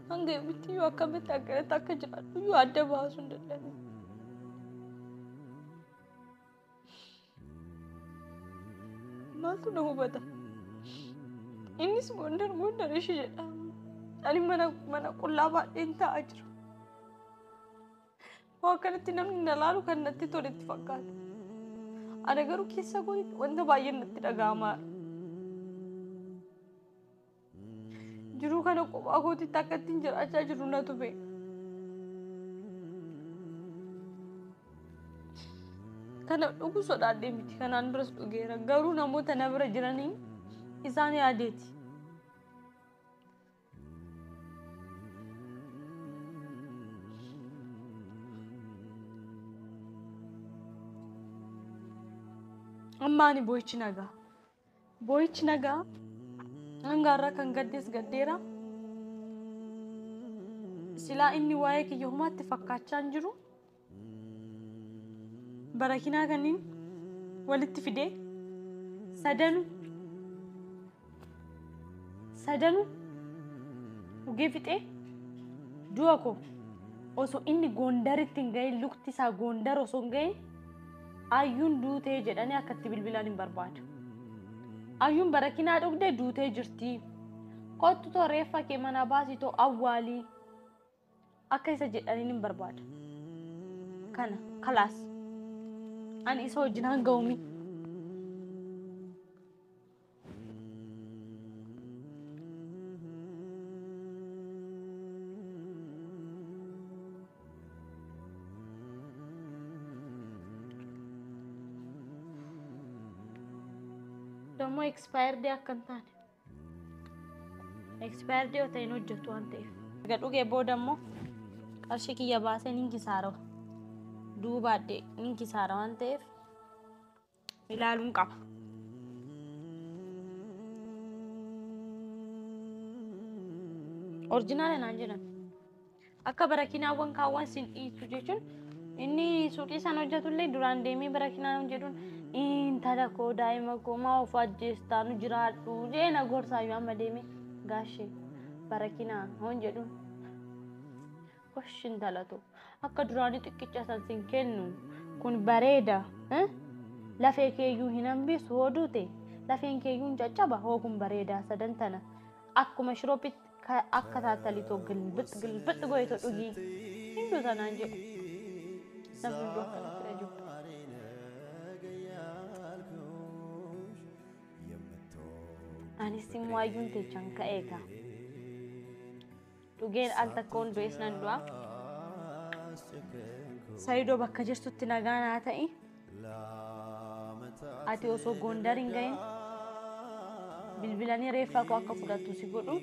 hanga miti yoo akkamitti akka jiraatu yoo adda baasuu hin dandeenye. Maaltu na hubata? Innis Gondar ishee jedhama. Ani mana qullaa baadheen taa'aa jira. Waan kanatti namni na laalu kan natti tole itti fakkaata. Ana garuu keessa goote wanta baay'een natti dhaga'ama. Jiruu kana kophaa kootitti akka ittiin jiraachaa jiru natu beeka. Kana dhuguu sodaadhee miti kanaan duras dhugeera. Garuu namoota na bira jiranii isaan yaadeeti. Amma ani boo'ichi nagaa hangaarraa kan gaddees gaddeera. Silaa inni waa'ee kiyya humaatti fakkaachaa hin jiru. Barakinaa kaniin walitti fidee sadanu dhugee fixee du'a koo osoo inni Gondaritti hin gahin lukti isaa Gondar osoo hin gahin ayyuun duutee jedhanii akkatti bilbilaan hin barbaadu. Ayyuun barakinaa dhugdee duutee jirti. Kottu too reeffa kee mana baasii too awwaalii akka isa jedhaniin hin barbaadu. Kana kalaas. Ani isa wajjin hanga umi. Dammo expired day akkan taane. Expired day otoo hin hojjetu waan ta'eef. Dhugee booda immoo qarshii kiyya baasee nin kisaarawa. Duubaadhee nin kisaara waan ta'eef ilaaluun qaba. Orjinaala naan jedhan. Akka barakinaawwan kaawwan sin dhiisu jechuun inni suuqii san hojjetullee duraan deemee barakinaa jedhuun intala koo daa'ima koo maa of ajjeestaa nu jiraadhu jee na gorsaayyuu amma deemee gaashee barakinaa hoon jedhuun. Washin talatu akka duraanii xiqqicha san sin kennu kun bareeda lafee keeyyuu hin hambisu hoodute lafeen keeyyuu hin caccaba hoo kun bareeda sadan tana akkuma shiroopitti akka taatalitoo gilbix goyitoo dhugii hinduu sanaan jedhu namni iddoo akkanatti jiru. Anis immoo ayyuun teechaan ka'eeka. Dhugeen al takka hundu'es nan du'a. Saayidoo bakka jirtutti nagaan haa ta'i. Ati osoo Gondar hin gahin bilbilanii reeffaa koo akka fudhattu si godhu.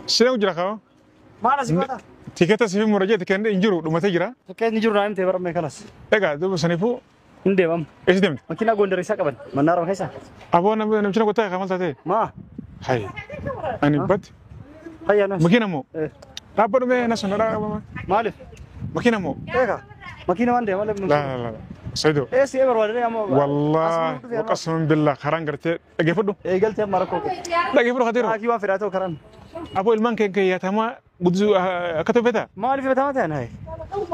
Sini ujjira kawa? Mana sih kota? Tiketnya sih murah tiket injuru, rumah jira. Tiket injuru nanti te barang mekanas. Ega, tu sanifu. Inde bam. Esi dem. Makina Gondar isa kaban. Menara kaisa. Apa nama cina kota kamal tadi? Ma. Hai. Ani bat. Hai anas. Makina mo. Apa nama nasional apa? Malif. Makina mo. Ega. Makina mande malif. La. Saido. Sih berwarna ya mau. Wallah. Qasam billah karan gerte. Lagi fodo. Gerte Maroko. Lagi fodo khatiro. Aki wa firato karan. Apa ilman kayak ya tama gudu kata beta. Malif beta mata hai.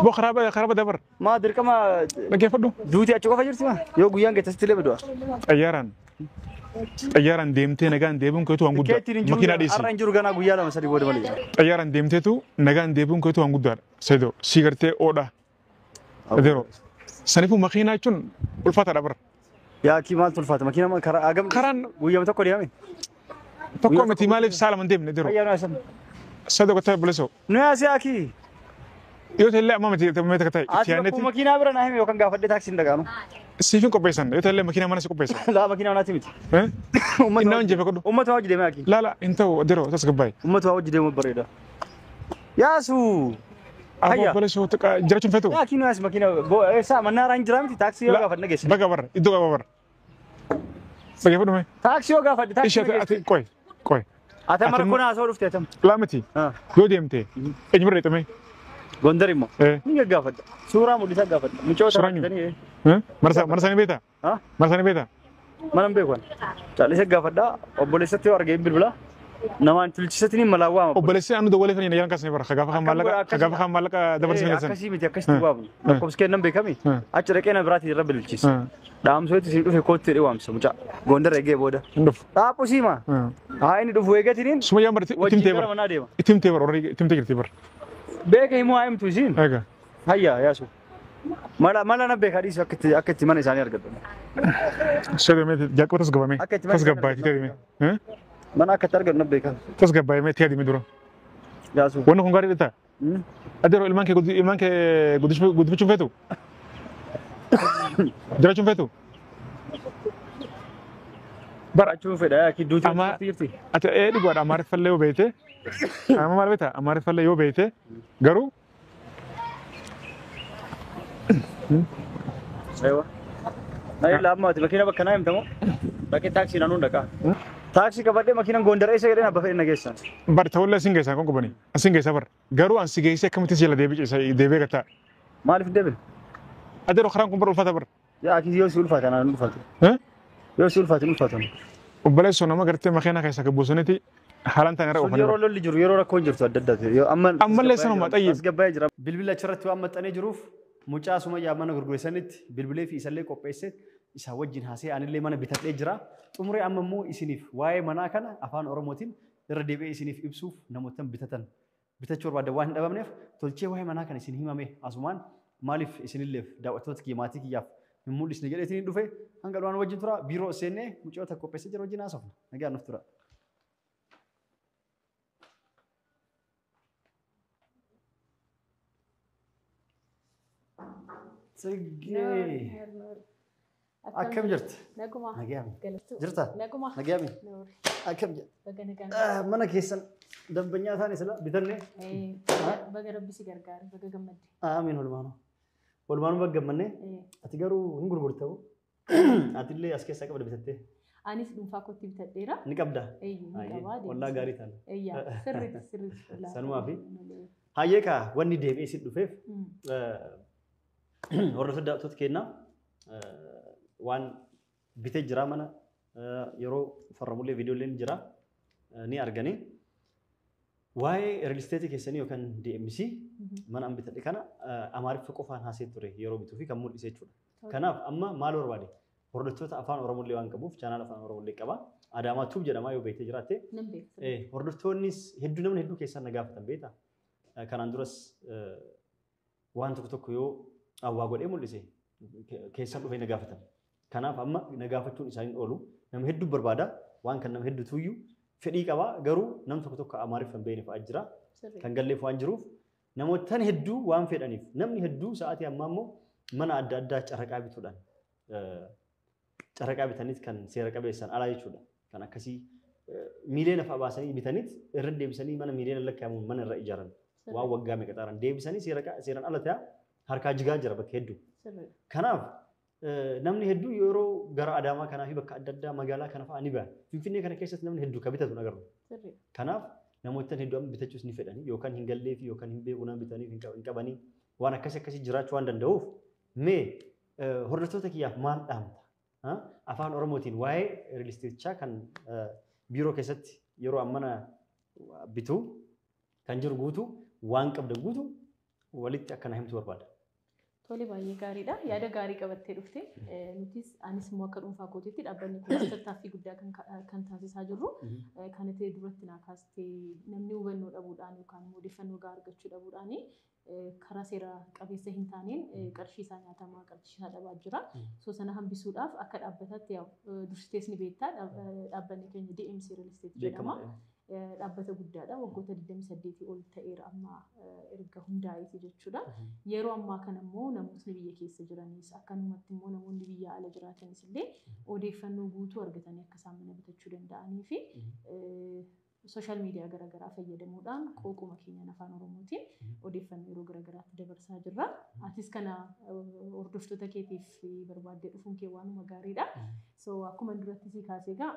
Bo kharaba dabar. Ma dir kama Lagi fodo. duti acu kau fajir sih mah. Yo guyang kita stile berdua. Ayyaran demte nagaan deebuun kootu waan guddaa makiinaa dhiisi. Arra injuru gana guyyaa lama sadii booda malee. Ayyaran deemteetu nagaan deebuun kootu waan guddaa seedo si gartee oodha. Adeero sanifu makiinaa jechuun ulfaataadha bara. Yaa kii maaltu ulfaata makiinaa karaa agam karaan guyyaa tokko deemame. Tokko miti maaliif saalaman deemne adeero. Ayyaana asan. Seedo gotaa buleso. Nu yaasi aki. Yoo ta'ellee amma miti meeta kataa itti Asi makiinaa bira naa hime yookaan gaafadhee taaksiin dhagaama. Siifin qopheessan yoo ta'ellee makiinaa mana si qopheessan. La makiinaa naati miti. Innaa hojii beekadhu. Uummata waa hojii deemee aki. Laala hin ta'u adeero tas gabbaay. Uummata waa hojii deemuu bareeda. Yaasu. Abbo buleso jiraachuun feetu. Yaa kii nu yaasi makiinaa saa mannaaraan jira miti taaksii yoo gaafadhe geesse. Baga barra iddoo qaba barra. Baga fudhu mee. Taaksii yoo gaafadhe taaksii Ishee ati qoy. Ate mara kuna asoo dhufte atam. Laa miti yoo deemte eenyu bira hidhamee. Gondari mo. Ni gaafadha. Suuraa mul'isa gaafadha. Mucoo Suuraan taatanii. Marsanii beektaa? Ha? Marsanii beektaa? Mana beekwan. Caalisa gaafadha. Obboleessatti yoo argee bilbila. Namaan tulchisatini malaawaa. Obboleessi anu dawwalee kan yaran kasne bara khagafa kan malaqa dabarsin san. Akkasii miti akkasitti waamnu. Lakkoofsi kennan beekami. Achi dhaqee na biraatti irra bilchis. Dhaamsootti si dhufe kootti dhee waamsa mucaa. Gondar eegee booda. Nduf. Dhaapu siima. Haa inni dhufu eegatiniin. Sumayyaa bar itimtee bar. Itimtee bar warri itimtee jirti bar. Beeka himoo haa himtu isiin. Eega. Hayya yaasu. Mala na beeka dhiisu akka itti mana isaanii argatu. Sedemee jaaqoo tasgabame. Tasgabbaayee tedeme. Mana akka itti argatu na beeka. Tasgabbaayee tedeme dura. Yaasu. Wanni kun gaarii dhita. Adeero ilmaan kee guddifachuun feetu. Jiraachuun feetu. Barachuun fedha kidduuti jirti. Ati dhugaadha amaariffallee yoo beekte. Amma maal beektaa amaariffallee yoo beekte garuu. Aywa. Nai lama ati makina bakka naa himtamoo. Dhaqee taaksii naannoon dhaqaa. Taaksii qabadhee makiinaan Gondar isa jedhee abba fedhe na geessan. Bar ta'ullee asin geessaa kon qubanii asin geessaa bar garuu ansi geessee akkamitti jala deebi'ee gattaa. Maaliif deebiin? Adeero karaan kun bar ulfaata bar. Yaa akis yoo si ulfaata naan ulfaatu. Yoo si ulfaatu ulfaatu. Obboleessu nama gartee makiinaa keessaa buusaniiti haalaan ta'an irra oofanii. Yeroo lolli jiru yeroo rakkoon jirtu adda addaati. Ammallee sanuma xayyib. Asgabbaa'ee jira. Bilbila achirratti waan maxxanee jiruuf mucaa Sumayyaa mana gurgureessanitti bilbilee fi isallee qopheessee isaa wajjin haasee anillee mana bitadhee jira. Xumuree amma immoo isiniif waa'ee manaa kana afaan Oromootiin irra deebi'ee isiniif ibsuuf namootaan bitachuu barbaadan waan hin dhabamneef tolchee waa'ee manaa kana isin himame asumaan maaliif isinilleef daawwattoota kiyyaatii kiyyaaf hin mul'isne jedhee isiniin dhufe hanga dhumaan wajjin tura biiroo seennee mucoota qopheessee jira wajjin haasofna nagaan nuuf tura. Akkam jirti? Naguma. Nagaami. Galatu. Jirta? Naguma. Nagaami. Akkam jirti? Baga nagaan. Mana keessan dambanyaa isaanii sila bitannee. Baga rabbi si gargaara. Baga gammadde. Amiin walumaanuu. Walumaanuu baga gammannee. Ati garuu hin gurgurtaa'u. Atillee as keessaa qabda bitattee. Anis dhuunfaa kootti bitadheera. Ni qabda. Ni qabaa. Wallaa gaarii taana. Sirriitti. Sanumaa fi hayyeekaa wanni deebi'ee si dhufeef hordoftoota daawwattoota kennaa waan bitee jira mana yeroo farramullee viidiyooleen jira ni arganii waa'ee real estate keessanii yookaan DMC mana an bitadhe kana amaariffa qofaan haasee ture yeroo bituu fi kan mul'ise jechuudha. Kanaaf amma maal barbaade hordoftoota afaan Oromollee waan qabuuf chaanaal afaan Oromollee qaba. Adaamaa Tuub jedhamaa yoo beektee jiraatte hordoftoonnis namni hedduu keessaan na gaafatan beektaa. Kanaan duras waan tokko yoo awwaa godhee mul'ise keessan dhufee na gaafatan. Kanaaf amma na gaafachuun isaanii oolu nama hedduu barbaada waan kan nama hedduutu iyyuu fedhii qaba garuu nam tokko amaariffa hin beekne fa'aa jira kan galleef waan jiruuf namoota hedduu waan fedhaniif namni hedduu sa'aatii ammaa immoo mana adda addaa carraqaa bituudhaan carraqaa bitaniit kan seera qabeessan alaa jechuudha kan akkasii miiliyoona fa'aa baasanii bitaniit irra deebisanii mana miiliyoona lakkaa'amuun mana irra ijaaran waan waggaa meeqa xaaran deebisanii seeraan ala ta'a harkaa jigaa jira bakka hedduu. Kanaaf namni hedduu yeroo gara Adaamaa kanaa fi bakka adda addaa magaalaa kana fa'aa ni ba'a. Finfinnee kana keessatti namni hedduu ka bitatu agarru. Kanaaf namoota hedduu amma bitachuus ni fedhanii yookaan hin gallee fi yookaan hin beeku nama bitanii hin qabanii waan akkasii jiraachuu waan danda'uuf mee hordoftoota kiyyaaf maal dhaamta? Afaan Oromootiin waa'ee real estate kan biiroo keessatti yeroo ammana bituu kan jiru guutuu waan qabda guutuu walitti akkana himtu barbaada. Tole baay'ee gaariidha. Yaada gaarii qabattee dhufte. Nutis anis immoo akka dhuunfaa kootiitti dhaabbanni kun tattaaffii guddaa kan taasisaa jirru. Kan ta'e duratti naa kaastee namni hubannoo dhabuudhaan yookaan immoo odeeffannoo gahaa argachuu dhabuudhaan karaa seera qabeessa hin taaneen qarshii isaa nyaatamaa qarshii isaa dhabaa jira. So sana hambisuudhaaf akka dhaabbataatti dursitees ni beektaa dhaabbanni keenya DMC Real Estate jedhama. Dhaabbata guddaadha waggoota 28 ol ta'eera amma erga hundaa'eeti jechuudha. Yeroo ammaa kana immoo namootni biyya keessa jiranis akkanumatti immoo namoonni biyya ala jiraatanis illee odeeffannoo guutuu argatanii akka isaan mana bitachuu danda'anii fi sooshaal miidiyaa garaagaraa fayyadamuudhaan qooquma keenyan afaan Oromootiin odeeffannoo yeroo garaagaraatti dabarsaa jirra. Atis kana hordoftoota keetiif barbaaddee dhufuun kee waanuma gaariidha. So akkuma duratti sii kaasee egaa